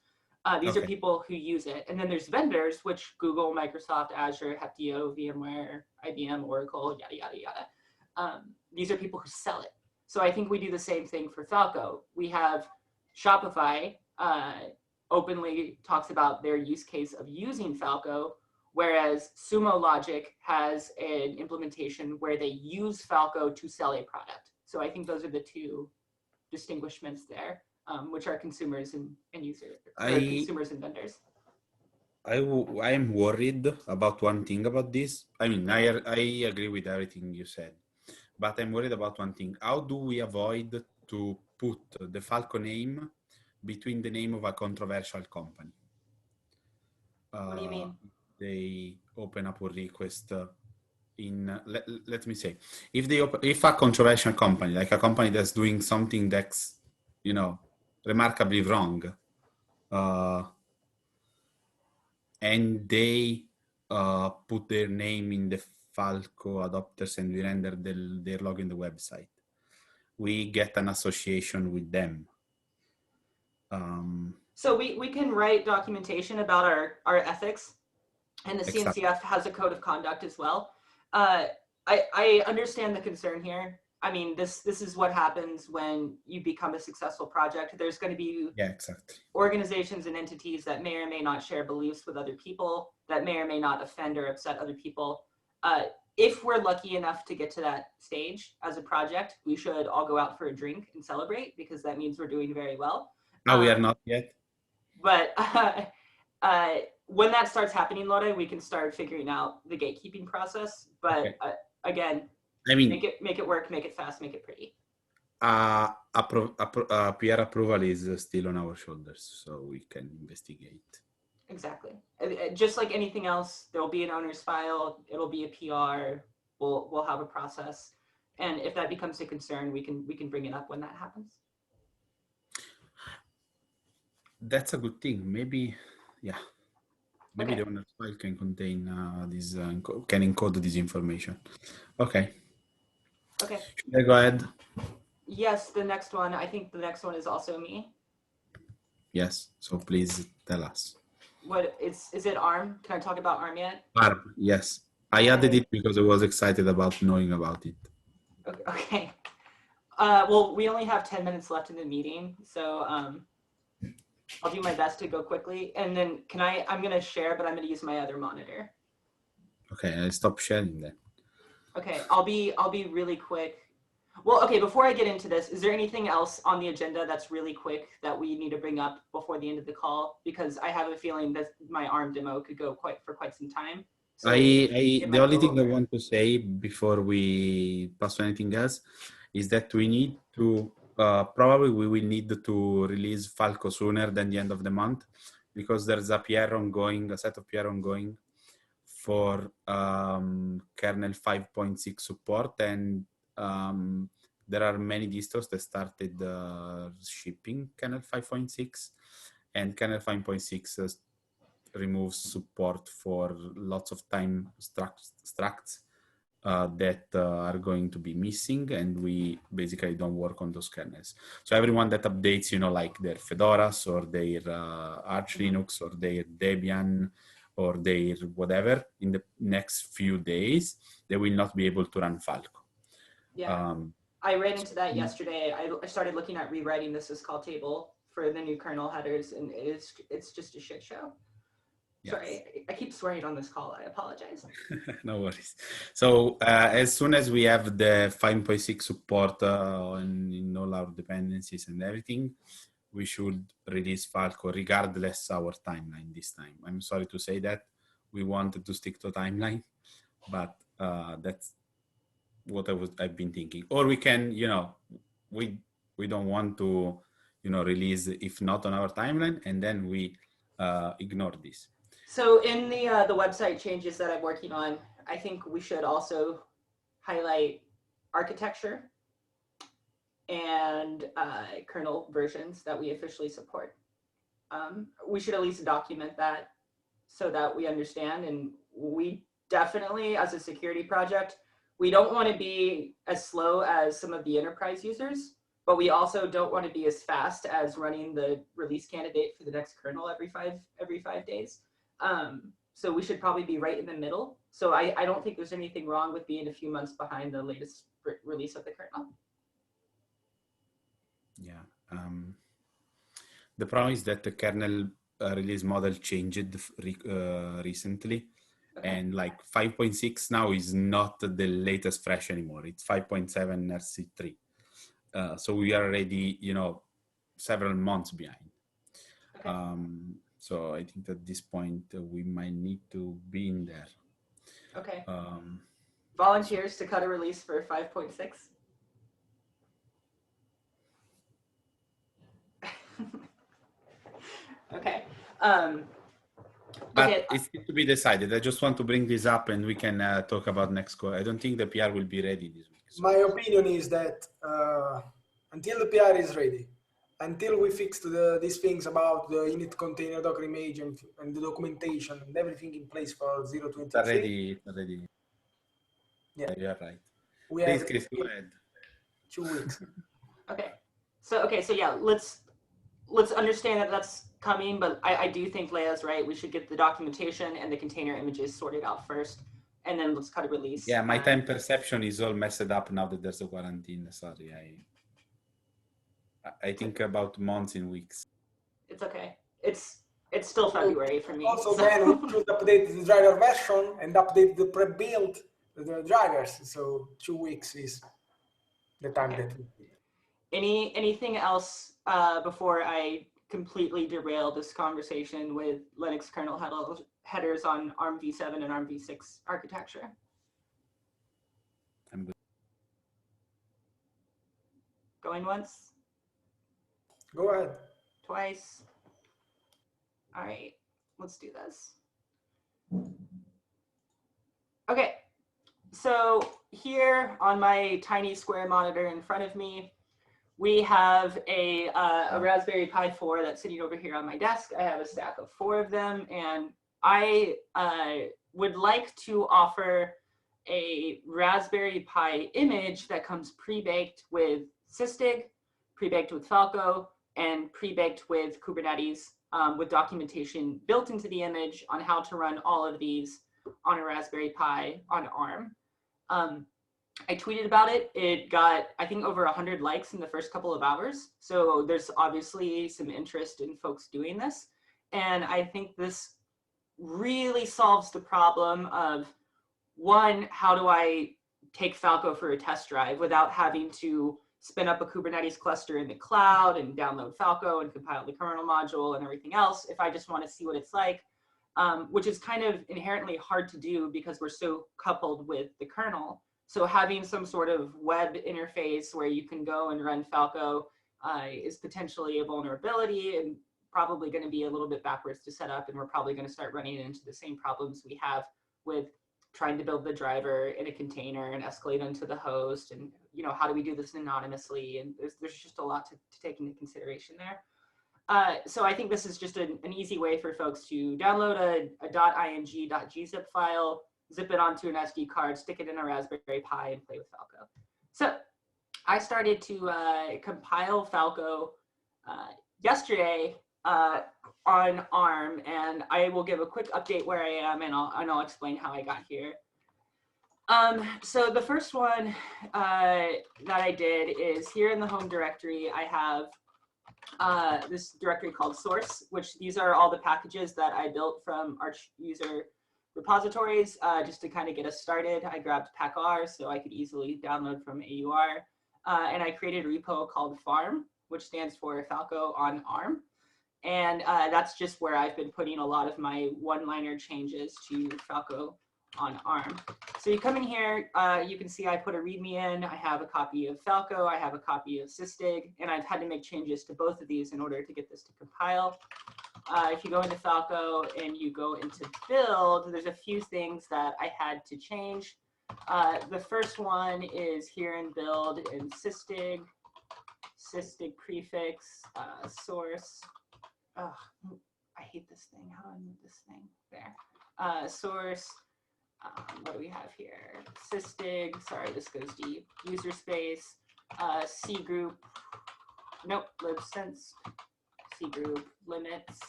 These are people who use it. And then there's vendors, which Google, Microsoft, Azure, Heptio, VMware, IBM, Oracle, yada, yada, yada. These are people who sell it. So I think we do the same thing for Falco. We have Shopify openly talks about their use case of using Falco, whereas Sumo Logic has an implementation where they use Falco to sell a product. So I think those are the two distinguishments there, which are consumers and users, consumers and vendors. I am worried about one thing about this. I mean, I agree with everything you said, but I'm worried about one thing. How do we avoid to put the Falco name between the name of a controversial company? What do you mean? They open a pull request let me say, if a controversial company, like a company that's doing something that's, remarkably wrong, and they put their name in the Falco adopters and we render their log in the website, we get an association with them. So we can write documentation about our ethics, and the CNCF has a code of conduct as well. I understand the concern here. I mean, this is what happens when you become a successful project. There's going to be organizations and entities that may or may not share beliefs with other people, that may or may not offend or upset other people. If we're lucky enough to get to that stage as a project, we should all go out for a drink and celebrate, because that means we're doing very well. No, we are not yet. But when that starts happening, Lore, we can start figuring out the gatekeeping process. But again, I mean, make it work, make it fast, make it pretty. PR approval is still on our shoulders, so we can investigate. Exactly. Just like anything else, there will be an owner's file. It'll be a PR. We'll have a process, and if that becomes a concern, we can bring it up when that happens. That's a good thing. Maybe, yeah. Maybe the owner's file can contain this, can encode this information. Okay. Okay. Should I go ahead? Yes, the next one. I think the next one is also me. Yes. So please tell us. What is it? ARM? Can I talk about ARM yet? ARM. Yes. I added it because I was excited about knowing about it. Okay. Well, we only have 10 minutes left in the meeting, so I'll do my best to go quickly. And then I'm going to share, but I'm going to use my other monitor. Okay, I'll stop sharing then. Okay, I'll be really quick. Well, okay, before I get into this, is there anything else on the agenda that's really quick that we need to bring up before the end of the call? Because I have a feeling that my ARM demo could go for quite some time. So the only thing I want to say before we pass to anything else is that we need to, probably we will need to release Falco sooner than the end of the month, because there's a set of PR ongoing for kernel 5.6 support, and there are many distros that started shipping kernel 5.6, and kernel 5.6 removes support for lots of time structs that are going to be missing, and we basically don't work on those kernels. So everyone that updates, like their Fedoras or their Arch Linux or their Debian or their whatever, in the next few days, they will not be able to run Falco. Yeah, I ran into that yesterday. I started looking at rewriting the syscall table for the new kernel headers, and it's just a shit show. Yes. Sorry, I keep swearing on this call. I apologize. No worries. So as soon as we have the 5.6 support in all our dependencies and everything, we should release Falco regardless our timeline this time. I'm sorry to say that. We wanted to stick to a timeline, but that's what I've been thinking. Or we can, we don't want to, release if not on our timeline, and then we ignore this. So in the website changes that I'm working on, I think we should also highlight architecture and kernel versions that we officially support. We should at least document that so that we understand, and we definitely, as a security project, we don't want to be as slow as some of the enterprise users, but we also don't want to be as fast as running the release candidate for the next kernel every five days. So we should probably be right in the middle. So I don't think there's anything wrong with being a few months behind the latest release of the kernel. Yeah. The problem is that the kernel release model changed recently. Okay. And like 5.6 now is not the latest fresh anymore. It's 5.7 RC3. So we are already, several months behind. Okay. So I think at this point we might need to be in there. Okay. Volunteers to cut a release for 5.6? Okay. But it's to be decided. I just want to bring this up, and we can talk about next call. I don't think the PR will be ready this week. So. My opinion is that until the PR is ready, until we fix these things about the init container Docker image and the documentation and everything in place for 0.23. Already. Yeah, you're right. Please, Chris, go ahead. 2 weeks. Okay. So yeah, let's understand that that's coming, but I do think Leia's right. We should get the documentation and the container images sorted out first and then let's cut a release. Yeah, my time perception is all messed up now that there's a quarantine. Sorry, I think about months and weeks. It's okay. It's still February for me. Also, then we should update the driver version and update the pre-built the drivers. So 2 weeks is the time that we need. Anything else before I completely derail this conversation with Linux kernel headers on ARM v7 and ARM v6 architecture? I'm good. Going once? Go ahead. Twice? All right, let's do this. Okay, so here on my tiny square monitor in front of me, we have a Raspberry Pi 4 that's sitting over here on my desk. I have a stack of 4 of them, and I would like to offer a Raspberry Pi image that comes pre-baked with Sysdig, pre-baked with Falco, and pre-baked with Kubernetes, with documentation built into the image on how to run all of these on a Raspberry Pi on ARM. I tweeted about it. It got, I think, over 100 likes in the first couple of hours. So there's obviously some interest in folks doing this. And I think this really solves the problem of, one, how do I take Falco for a test drive without having to spin up a Kubernetes cluster in the cloud and download Falco and compile the kernel module and everything else if I just want to see what it's like, which is kind of inherently hard to do because we're so coupled with the kernel. So having some sort of web interface where you can go and run Falco is potentially a vulnerability and probably going to be a little bit backwards to set up, and we're probably going to start running into the same problems we have with trying to build the driver in a container and escalate onto the host, and how do we do this anonymously? And there's just a lot to take into consideration there. So I think this is just an easy way for folks to download a .ing.gzip file, zip it onto an SD card, stick it in a Raspberry Pi, and play with Falco. So I started to compile Falco yesterday on ARM, and I will give a quick update where I am, and I'll explain how I got here. So the first one that I did is here in the home directory. I have this directory called source, which these are all the packages that I built from Arch user repositories just to kind of get us started. I grabbed packr so I could easily download from AUR, and I created a repo called farm, which stands for Falco on ARM. And that's just where I've been putting a lot of my one-liner changes to Falco on ARM. So you come in here, you can see I put a README in. I have a copy of Falco, I have a copy of Sysdig, and I've had to make changes to both of these in order to get this to compile. If you go into Falco and you go into build, there's a few things that I had to change. The first one is here in build in Sysdig prefix, source. Oh, I hate this thing. How do I move this thing? There. Source. What do we have here? Sysdig. Sorry, this goes deep. User space. C group. Nope. Libsense. C group. Limits.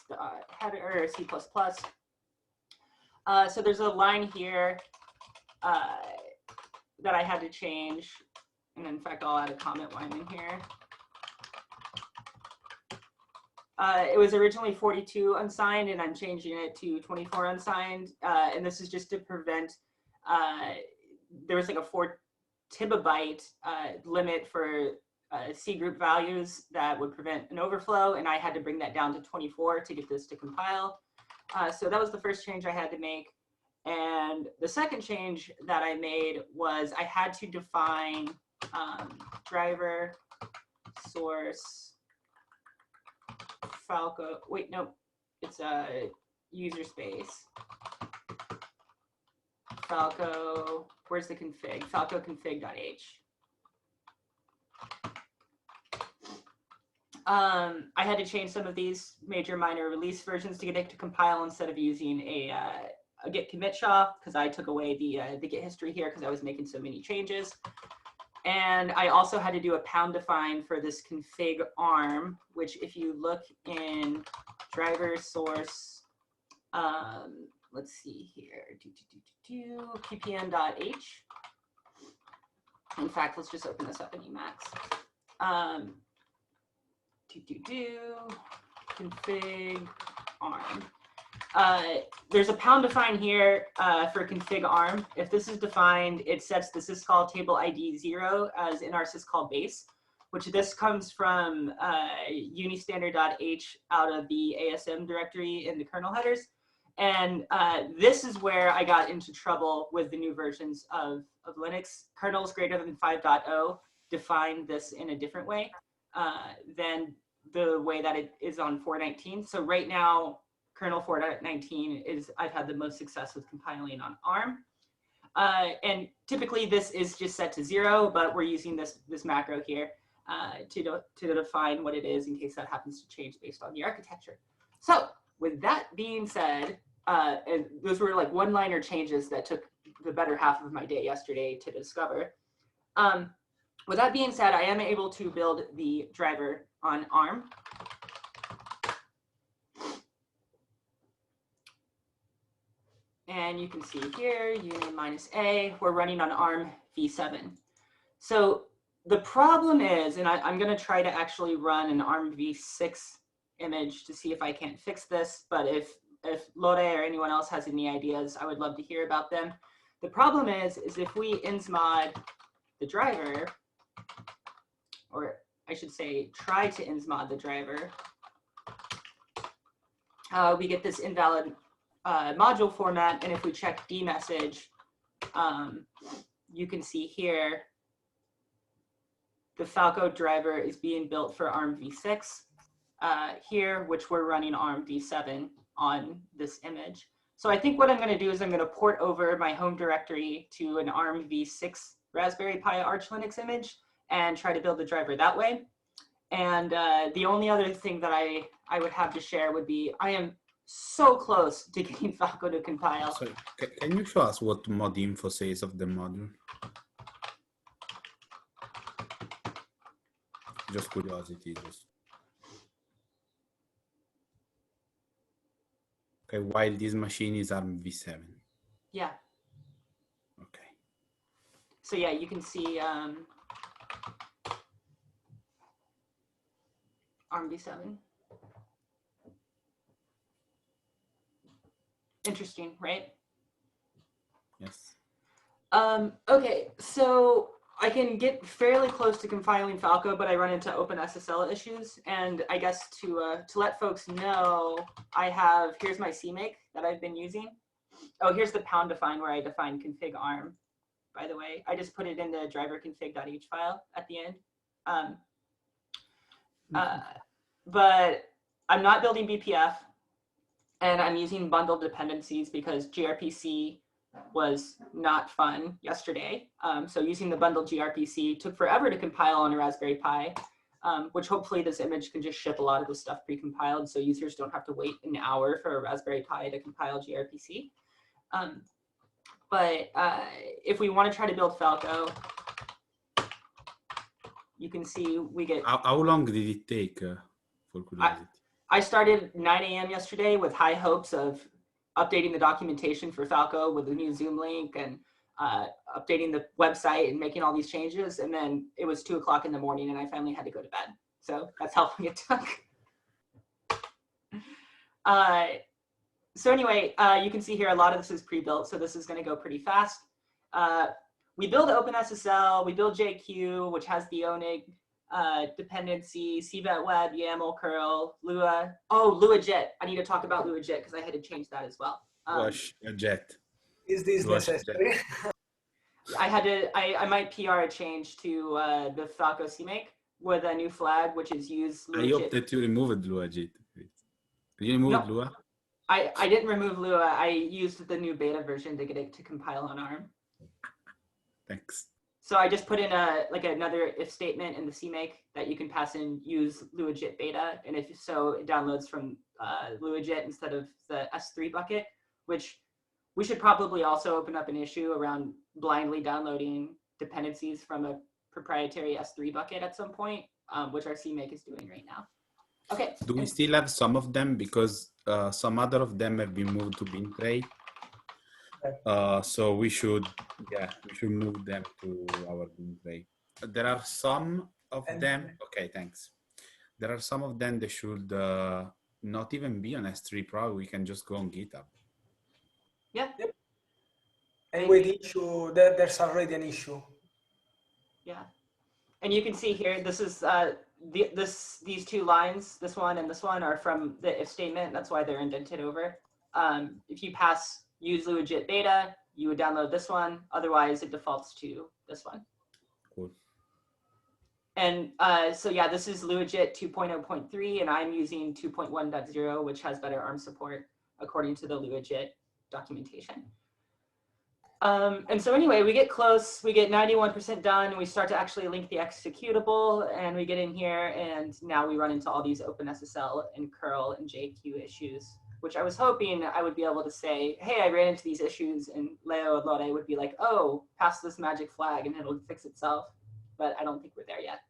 Header. C++. So there's a line here that I had to change. And in fact, I'll add a comment while I'm in here. It was originally 42 unsigned, and I'm changing it to 24 unsigned. And this is just to prevent, there was like a 4 TB limit for C group values that would prevent an overflow, and I had to bring that down to 24 to get this to compile. So that was the first change I had to make. And the second change that I made was I had to define driver, source, Falco, wait, no, it's a user space. Falco, where's the config? Falco config.h. I had to change some of these major minor release versions to get it to compile instead of using a git commit SHA, because I took away the git history here because I was making so many changes. And I also had to do a pound define for this config arm, which if you look in driver source let's see here, ppm.h. In fact, let's just open this up in Emacs. Config arm. There's a pound define here for config arm. If this is defined, it sets the syscall table ID 0 as in our syscall base, which this comes from unistandard.h out of the ASM directory in the kernel headers. And this is where I got into trouble with the new versions of Linux. Kernels greater than 5.0 define this in a different way than the way that it is on 4.19. So right now, kernel 4.19 is, I've had the most success with compiling on ARM. And typically this is just set to 0, but we're using this macro here to define what it is in case that happens to change based on the architecture. So with that being said, and those were like one-liner changes that took the better half of my day yesterday to discover. With that being said, I am able to build the driver on ARM. And you can see here, uname -a, we're running on ARM v7. So the problem is, and I'm going to try to actually run an ARM v6 image to see if I can't fix this, but if Lore or anyone else has any ideas, I would love to hear about them. The problem is if we insmod the driver, or I should say try to insmod the driver, we get this invalid module format, and if we check dmessage, you can see here the Falco driver is being built for ARM v6 here, which we're running ARM v7 on this image. So I think what I'm going to do is I'm going to port over my home directory to an ARM v6 Raspberry Pi Arch Linux image and try to build the driver that way. And the only other thing that I would have to share would be I am so close to getting Falco to compile. So can you show us what mod info says of the module? Just curiosity. Okay, while this machine is ARM v7. Yeah. Okay. So yeah, you can see ARM v7. Interesting, right? Yes. Okay, so I can get fairly close to compiling Falco, but I run into OpenSSL issues. And I guess to let folks know, here's my CMake that I've been using. Oh, here's the pound define where I define config arm, by the way. I just put it in the driver config.h file at the end. But I'm not building BPF, and I'm using bundled dependencies because gRPC was not fun yesterday. So using the bundled gRPC took forever to compile on a Raspberry Pi, which hopefully this image can just ship a lot of the stuff pre-compiled so users don't have to wait an hour for a Raspberry Pi to compile gRPC. But if we want to try to build Falco, you can see we get... How long did it take, for curiosity? I started 9 a.m. yesterday with high hopes of updating the documentation for Falco with the new Zoom link and updating the website and making all these changes. And then it was 2 o'clock in the morning and I finally had to go to bed. So that's how long it took. So anyway, you can see here a lot of this is pre-built. So this is going to go pretty fast. We build OpenSSL, we build JQ, which has the ONIG dependency, CVET web, YAML curl, Lua. Oh, LuaJet. I need to talk about LuaJet because I had to change that as well. LuaJet. Is this necessary? I might PR a change to the Falco CMake with a new flag, which is use LuaJet. I hope that you removed LuaJet. Did you remove Lua? I didn't remove Lua. I used the new beta version to get it to compile on ARM. Thanks. So I just put in another if statement in the CMake that you can pass in use LuaJet beta, and if so, it downloads from LuaJet instead of the S3 bucket, which we should probably also open up an issue around blindly downloading dependencies from a proprietary S3 bucket at some point, which our CMake is doing right now. Okay. Do we still have some of them because some other of them have been moved to bin tray? So we should move them to our bin tray. There are some of them. Okay, thanks. There are some of them that should not even be on S3 Pro. We can just go on GitHub. Yeah. Yep. Anyway, the issue, there's already an issue. Yeah. And you can see here, this is these two lines, this one and this one, are from the if statement. That's why they're indented over. If you pass use Luajit beta, you would download this one. Otherwise, it defaults to this one. Cool. And so yeah, this is Luajit 2.0.3, and I'm using 2.1.0, which has better ARM support according to the Luajit documentation. And so anyway, we get close, we get 91% done, and we start to actually link the executable, and we get in here, and now we run into all these OpenSSL and curl and JQ issues, which I was hoping I would be able to say, hey, I ran into these issues, and Leo and Lore would be like, oh, pass this magic flag and it'll fix itself. But I don't think we're there yet.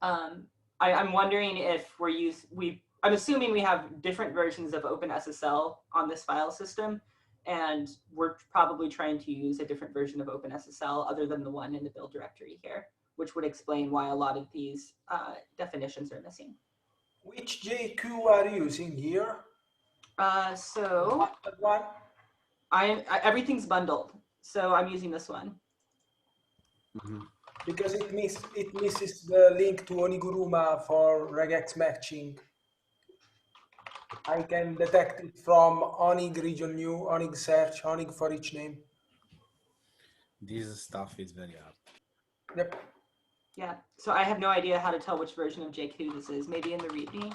I'm wondering if I'm assuming we have different versions of OpenSSL on this file system, and we're probably trying to use a different version of OpenSSL other than the one in the build directory here, which would explain why a lot of these definitions are missing. Which JQ are you using here? So one? Everything's bundled, so I'm using this one. Mm-hmm. Because it misses the link to Oniguruma for regex matching. I can detect it from Onig region new, Onig search, Onig for each name. This stuff is very hard. Yep. Yeah, so I have no idea how to tell which version of JQ this is. Maybe in the README?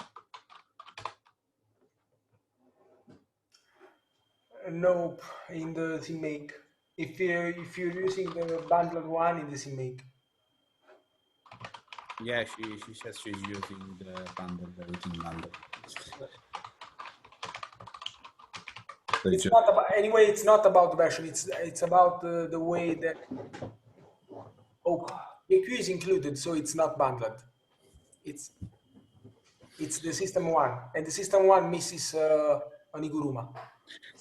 Nope, in the CMake. If you're using the bundled one in the CMake. Yeah, she says she's using the bundle, everything bundle. It's not about, anyway, it's not about the version. It's about the way that JQ is included, so it's not bundled. It's the system one, and the system one misses Oniguruma.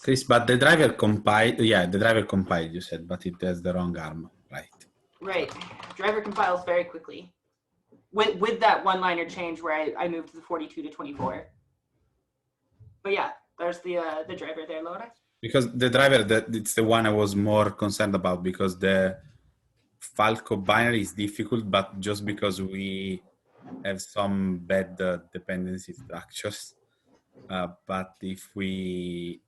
Chris, but the driver compiled. Yeah, the driver compiled. You said, but it has the wrong ARM, right? Right. Driver compiles very quickly. With that one-liner change where I moved the 42 to 24. But yeah, there's the driver there, Lore. Because the driver, it's the one I was more concerned about, because the Falco binary is difficult, but just because we have some bad dependency structures. But if the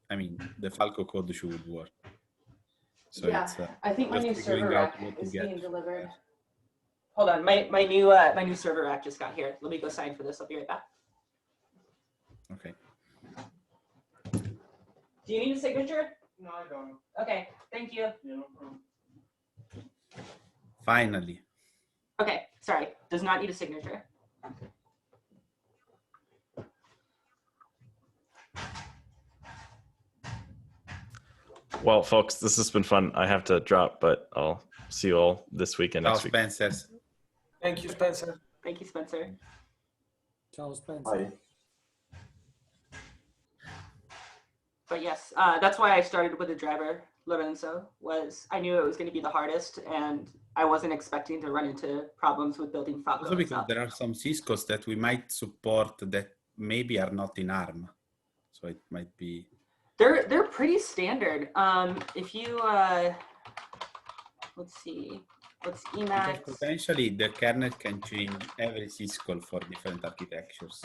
Falco code should work. So yeah, it's, I think my new server rack is being delivered. Hold on, my new server rack just got here. Let me go sign for this. I'll be right back. Okay. Do you need a signature? No, I don't. Okay, thank you. Yeah, no problem. Finally. Okay, sorry. Does not need a signature. Well, folks, this has been fun. I have to drop, but I'll see you all this week and next week. Spencer. Thank you, Spencer. Thank you, Spencer. Ciao, Spencer. Hi. But yes, that's why I started with the driver, Lorenzo, was I knew it was going to be the hardest, and I wasn't expecting to run into problems with building Falco. Also because there are some syscalls that we might support that maybe are not in ARM. So it might be... They're pretty standard. If you, let's see, what's Emacs? Because potentially the kernel can change every syscall for different architectures.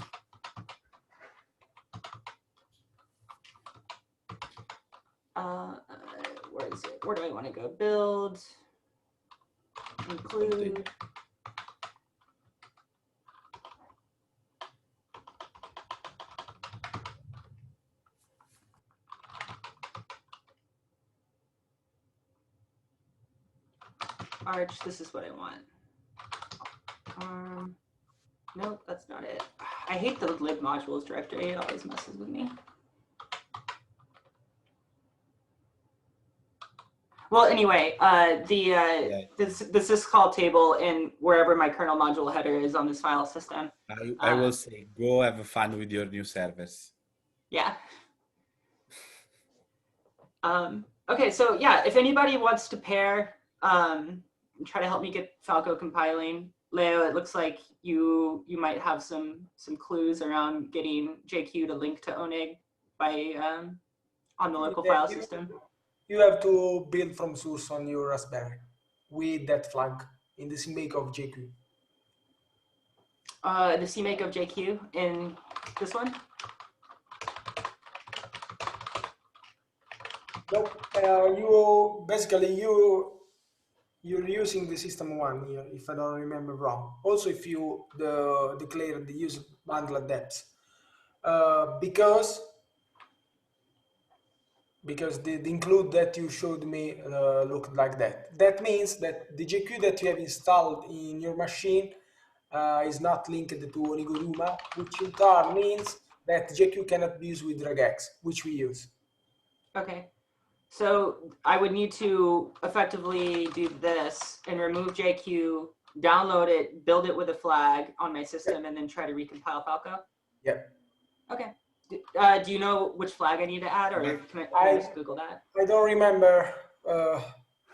Where is it? Where do I want to go? Build, include. Arch, this is what I want. Nope, that's not it. I hate the lib modules directory. It always messes with me. Well, anyway, this syscall table in wherever my kernel module header is on this file system. I will say, go have fun with your new servers. Yeah. Okay, so yeah, if anybody wants to pair, try to help me get Falco compiling. Leo, it looks like you might have some clues around getting JQ to link to ONIG by on the local file system. You have to build from source on your Raspberry with that flag in the CMake of JQ. The CMake of JQ in this one? No, you're using the system one here, if I don't remember wrong. Also, if you declare the use bundle depth, because the include that you showed me looked like that. That means that the JQ that you have installed in your machine is not linked to Oniguruma, which in turn means that JQ cannot be used with regex, which we use. Okay. So I would need to effectively do this and remove JQ, download it, build it with a flag on my system, and then try to recompile Falco? Yeah. Okay. Do you know which flag I need to add, or can I just Google that? I don't remember.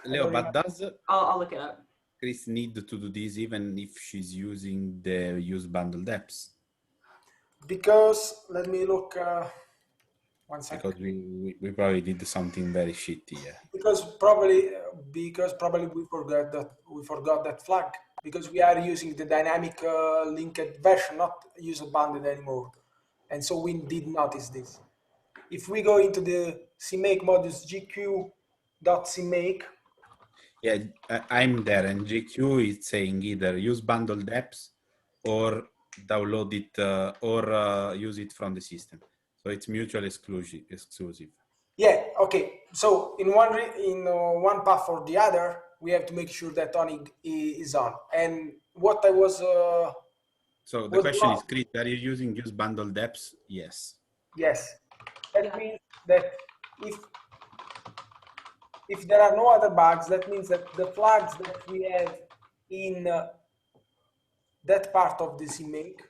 Leo, but does I'll look it up. Chris need to do this even if she's using the use bundle depths? Because, let me look. 1 second. Because we probably did something very shitty. Yeah. Because probably we forgot that flag, because we are using the dynamic linked version, not user bounded anymore, and so we did notice this. If we go into the CMake modules GQ.CMake. Yeah, I'm there, and GQ is saying either use bundle depths or download it or use it from the system. So it's mutually exclusive. Yeah. Okay. So in one path or the other, we have to make sure that ONIG is on. And what I was. So the question is, Chris, are you using use bundle depths? Yes. Yes. That means that if there are no other bugs, that means that the flags that we have in that part of the CMake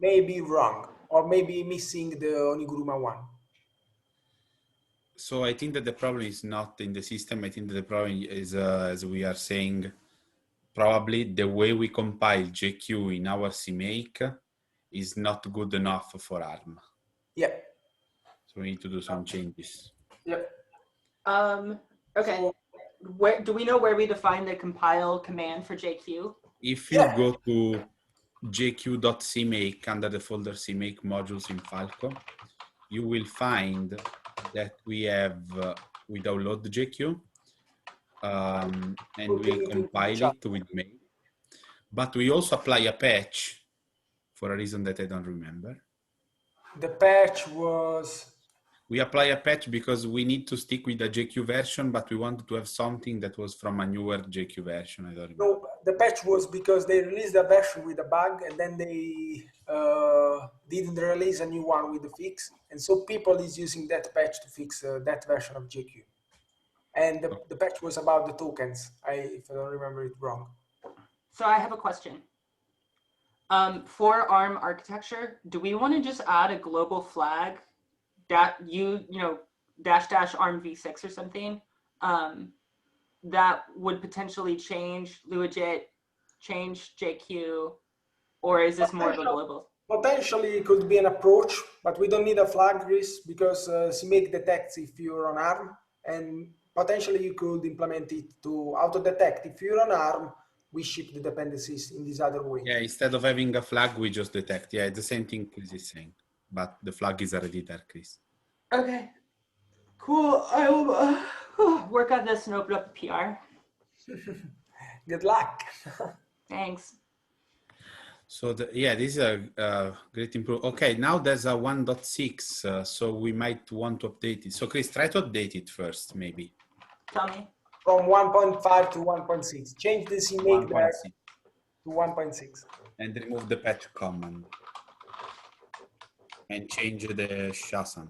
may be wrong, or maybe missing the Oniguruma one. So I think that the problem is not in the system. I think that the problem is, as we are saying, probably the way we compile JQ in our CMake is not good enough for ARM. Yeah. So we need to do some changes. Yep. Okay. So, where do we know where we define the compile command for JQ? If you go to jq.cmake under the folder CMake modules in Falco, you will find that we download the JQ and we compile it with make. But we also apply a patch for a reason that I don't remember. The patch was... We apply a patch because we need to stick with the JQ version, but we wanted to have something that was from a newer JQ version. I don't remember. No, the patch was because they released a version with a bug and then they didn't release a new one with the fix. And so people is using that patch to fix that version of JQ. And the patch was about the tokens, if I don't remember it wrong. So I have a question. For ARM architecture, do we want to just add a global flag that -- ARM v6 or something that would potentially change LuaJIT, change JQ, or is this more of a global? Potentially it could be an approach, but we don't need a flag, Chris, because CMake detects if you're on ARM, and potentially you could implement it to auto-detect. If you're on ARM, we ship the dependencies in this other way. Yeah, instead of having a flag, we just detect. Yeah, it's the same thing Chris is saying, but the flag is already there, Chris. Okay, cool. I will work on this and open up a PR. Good luck. Thanks. So this is a great improvement. Okay, now there's a 1.6, so we might want to update it. So Chris, try to update it first, maybe. Tell me. From 1.5 to 1.6. Change the CMake there to 1.6. And remove the patch command. And change the Shazam.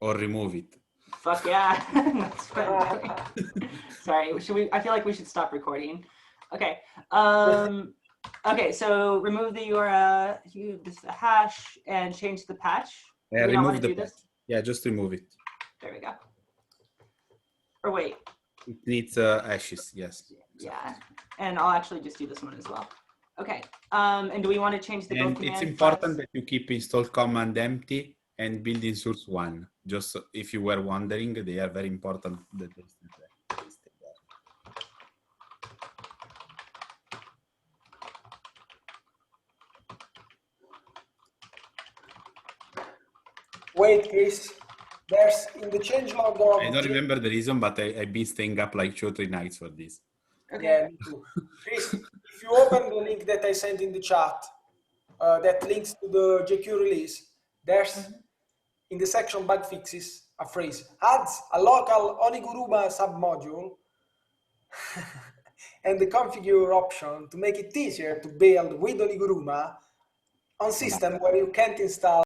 Or remove it. Fuck yeah. That's what I'm doing. Sorry, I feel like we should stop recording. Okay. Okay, so remove the this hash and change the patch. Do we not Remove want to do this? Yeah, just remove it. There we go. Or wait. It needs ashes, yes. Yeah, and I'll actually just do this one as well. Okay, and do we want to change the build And command it's important files? that you keep install command empty and building source 1. Just so if you were wondering, they are very important that they stay there. Wait, Chris. There's in the changelog of... I don't remember the reason, but I've been staying up like 2 or 3 nights for this. Okay. Yeah, me too. Chris, if you open the link that I sent in the chat, that links to the JQ release, there's in the section bug fixes a phrase, adds a local Oniguruma submodule and the configure option to make it easier to build with Oniguruma on system where you can't install